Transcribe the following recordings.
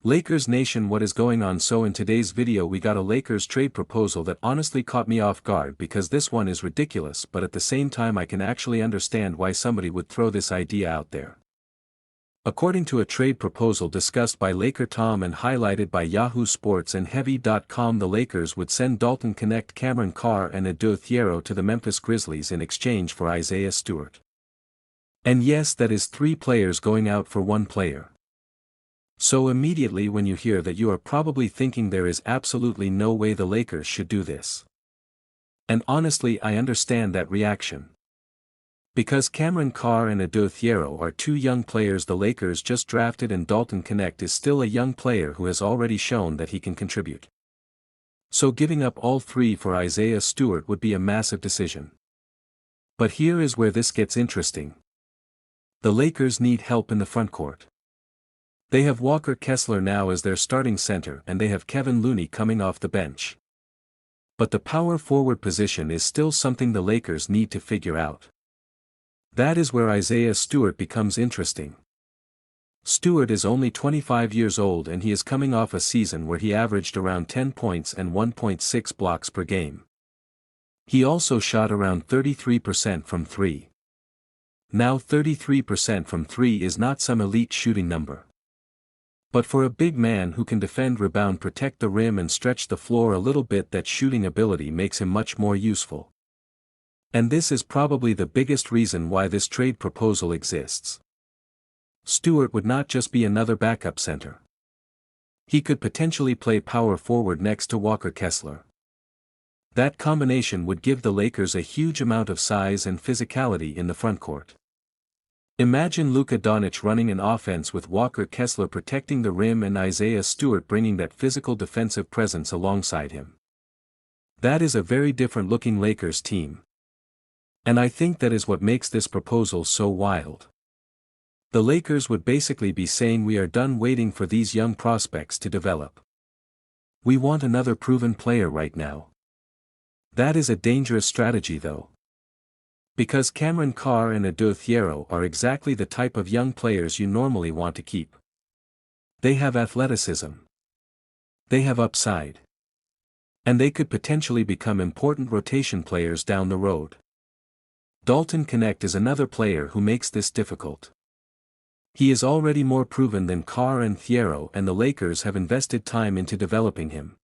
Lakers Nation, what is going on? So in today's video we got a Lakers trade proposal that honestly caught me off guard because this one is ridiculous, but at the same time I can actually understand why somebody would throw this idea out there. According to a trade proposal discussed by Laker Tom and highlighted by Yahoo Sports and Heavy.com, the Lakers would send Dalton, Knecht, Carr and Adou Thiero to the Memphis Grizzlies in exchange for Isaiah Stewart. And yes, that is 3 players going out for 1 player. So immediately when you hear that, you are probably thinking there is absolutely no way the Lakers should do this. And honestly, I understand that reaction. Because Carr and Adou Thiero are 2 young players the Lakers just drafted, and Dalton Knecht is still a young player who has already shown that he can contribute. So giving up all 3 for Isaiah Stewart would be a massive decision. But here is where this gets interesting. The Lakers need help in the frontcourt. They have Walker Kessler now as their starting center, and they have Kevin Looney coming off the bench. But the power forward position is still something the Lakers need to figure out. That is where Isaiah Stewart becomes interesting. Stewart is only 25 years old and he is coming off a season where he averaged around 10 points and 1.6 blocks per game. He also shot around 33% from 3. Now 33% from 3 is not some elite shooting number. But for a big man who can defend, rebound, protect the rim and stretch the floor a little bit, that shooting ability makes him much more useful. And this is probably the biggest reason why this trade proposal exists. Stewart would not just be another backup center. He could potentially play power forward next to Walker Kessler. That combination would give the Lakers a huge amount of size and physicality in the frontcourt. Imagine Luka Doncic running an offense with Walker Kessler protecting the rim and Isaiah Stewart bringing that physical defensive presence alongside him. That is a very different looking Lakers team. And I think that is what makes this proposal so wild. The Lakers would basically be saying, we are done waiting for these young prospects to develop. We want another proven player right now. That is a dangerous strategy though. Because Carr and Adou Thiero are exactly the type of young players you normally want to keep. They have athleticism. They have upside. And they could potentially become important rotation players down the road. Dalton Knecht is another player who makes this difficult. He is already more proven than Carr and Thiero, and the Lakers have invested time into developing him.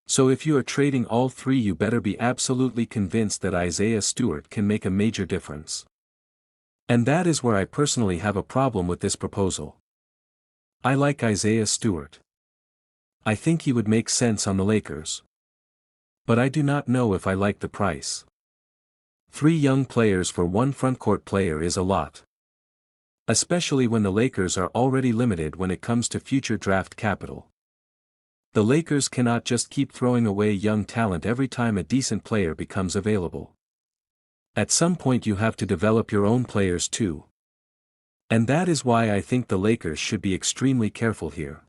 So if you are trading all 3, you better be absolutely convinced that Isaiah Stewart can make a major difference. And that is where I personally have a problem with this proposal. I like Isaiah Stewart. I think he would make sense on the Lakers. But I do not know if I like the price. 3 young players for 1 frontcourt player is a lot. Especially when the Lakers are already limited when it comes to future draft capital. The Lakers cannot just keep throwing away young talent every time a decent player becomes available. At some point you have to develop your own players too. And that is why I think the Lakers should be extremely careful here.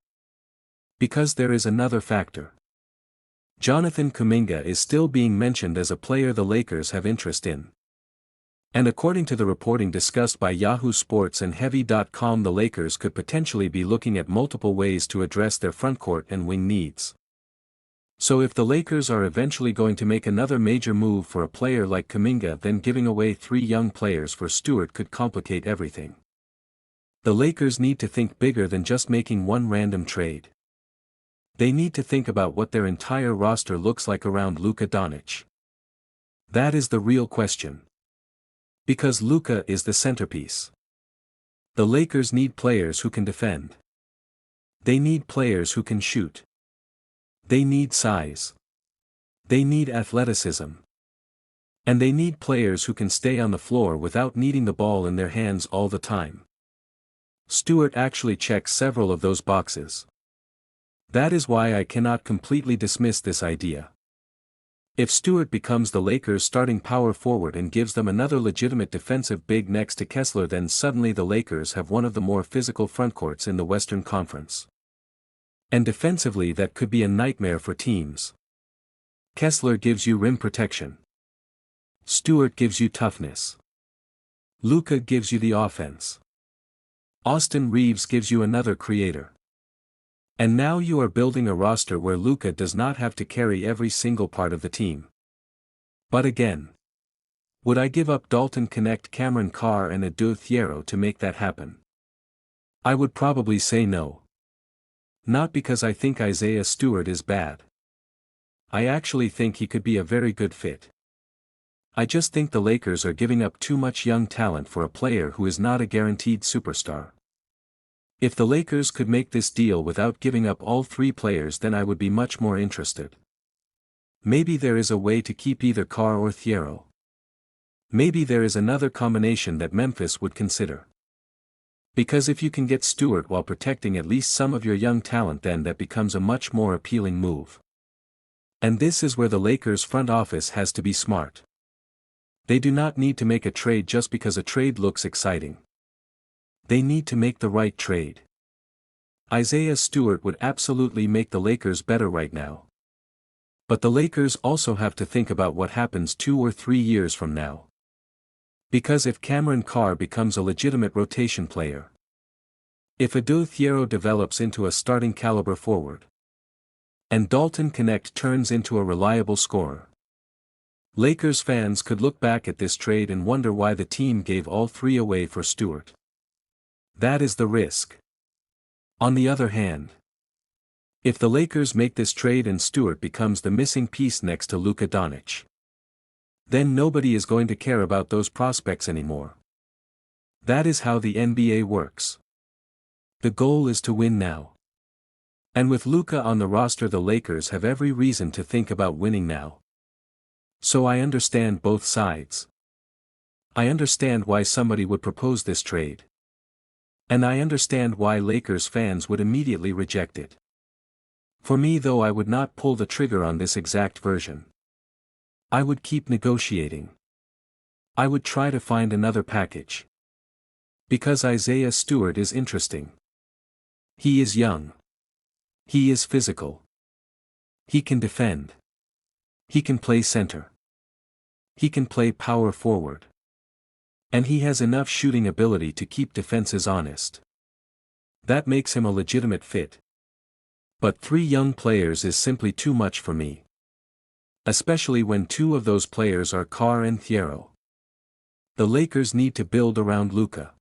Because there is another factor. Jonathan Kuminga is still being mentioned as a player the Lakers have interest in. And according to the reporting discussed by Yahoo Sports and Heavy.com, the Lakers could potentially be looking at multiple ways to address their frontcourt and wing needs. So if the Lakers are eventually going to make another major move for a player like Kuminga, then giving away 3 young players for Stewart could complicate everything. The Lakers need to think bigger than just making one random trade. They need to think about what their entire roster looks like around Luka Doncic. That is the real question. Because Luka is the centerpiece. The Lakers need players who can defend. They need players who can shoot. They need size. They need athleticism. And they need players who can stay on the floor without needing the ball in their hands all the time. Stewart actually checks several of those boxes. That is why I cannot completely dismiss this idea. If Stewart becomes the Lakers' starting power forward and gives them another legitimate defensive big next to Kessler, then suddenly the Lakers have one of the more physical frontcourts in the Western Conference. And defensively that could be a nightmare for teams. Kessler gives you rim protection. Stewart gives you toughness. Luka gives you the offense. Austin Reeves gives you another creator. And now you are building a roster where Luka does not have to carry every single part of the team. But again, would I give up Dalton, Knecht, Carr and Adou Thiero to make that happen? I would probably say no. Not because I think Isaiah Stewart is bad. I actually think he could be a very good fit. I just think the Lakers are giving up too much young talent for a player who is not a guaranteed superstar. If the Lakers could make this deal without giving up all three players, then I would be much more interested. Maybe there is a way to keep either Carr or Thiero. Maybe there is another combination that Memphis would consider. Because if you can get Stewart while protecting at least some of your young talent, then that becomes a much more appealing move. And this is where the Lakers front office has to be smart. They do not need to make a trade just because a trade looks exciting. They need to make the right trade. Isaiah Stewart would absolutely make the Lakers better right now. But the Lakers also have to think about what happens 2 or 3 years from now. Because if Carr becomes a legitimate rotation player, if Adou Thiero develops into a starting caliber forward, and Dalton Knecht turns into a reliable scorer, Lakers fans could look back at this trade and wonder why the team gave all three away for Stewart. That is the risk. On the other hand, if the Lakers make this trade and Stewart becomes the missing piece next to Luka Doncic, then nobody is going to care about those prospects anymore. That is how the NBA works. The goal is to win now. And with Luka on the roster, the Lakers have every reason to think about winning now. So I understand both sides. I understand why somebody would propose this trade. And I understand why Lakers fans would immediately reject it. For me though, I would not pull the trigger on this exact version. I would keep negotiating. I would try to find another package. Because Isaiah Stewart is interesting. He is young. He is physical. He can defend. He can play center. He can play power forward. And he has enough shooting ability to keep defenses honest. That makes him a legitimate fit. But 3 young players is simply too much for me. Especially when 2 of those players are Carr and Thiero. The Lakers need to build around Luka.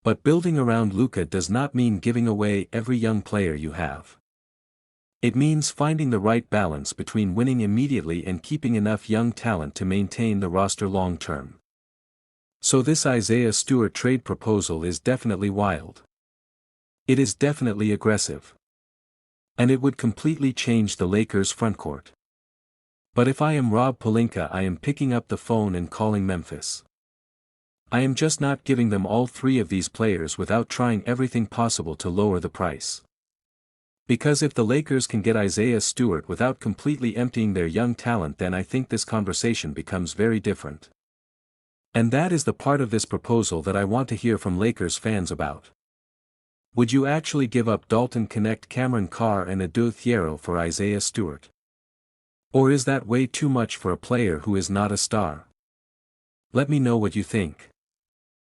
But building around Luka does not mean giving away every young player you have. It means finding the right balance between winning immediately and keeping enough young talent to maintain the roster long term. So this Isaiah Stewart trade proposal is definitely wild. It is definitely aggressive. And it would completely change the Lakers' frontcourt. But if I am Rob Pelinka, I am picking up the phone and calling Memphis. I am just not giving them all 3 of these players without trying everything possible to lower the price. Because if the Lakers can get Isaiah Stewart without completely emptying their young talent, then I think this conversation becomes very different. And that is the part of this proposal that I want to hear from Lakers fans about. Would you actually give up Dalton Knecht, Carr and Adou Thiero for Isaiah Stewart? Or is that way too much for a player who is not a star? Let me know what you think.